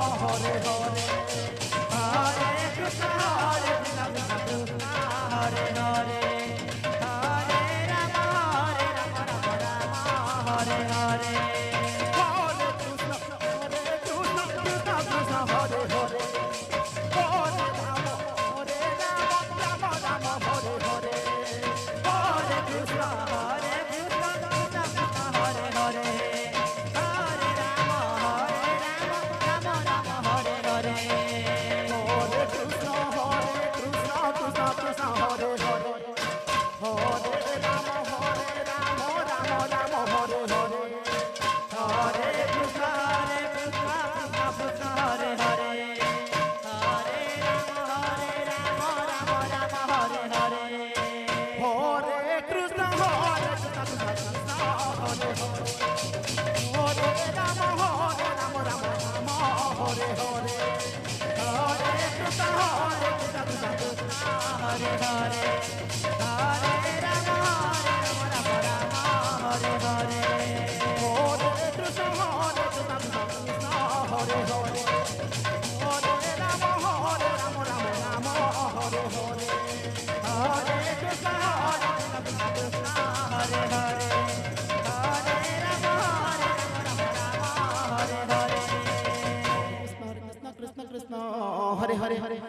Hare Hare Hare Krishna Hare Krishna Krishna Krishna Hare Hare Hare Rama Rama Rama Hare Hare Hare Krishna Krishna Krishna Hare Hare Hare Rama Rama Rama Hare Hare Hare Krishna Krishna Krishna Hare Hare Hare Rama Rama Rama Hare Hare Hare Krishna Krishna Krishna Hare Hare Hare Rama Rama Rama Hare Hare Hare Krishna Krishna Krishna Hare Hare Hare Rama Rama Rama Hare Hare Hare Krishna Krishna Krishna Hare Hare Hare Rama Rama Rama Hare Hare Hare Krishna Krishna Krishna Hare Hare Hare Rama Rama Rama Hare Hare Hare Krishna Krishna Krishna Hare Hare Hare Rama Rama Rama Hare Hare Hare Krishna Krishna Krishna Hare Hare Hare Rama Rama Rama Hare Hare Krishna Krishna Hare Hare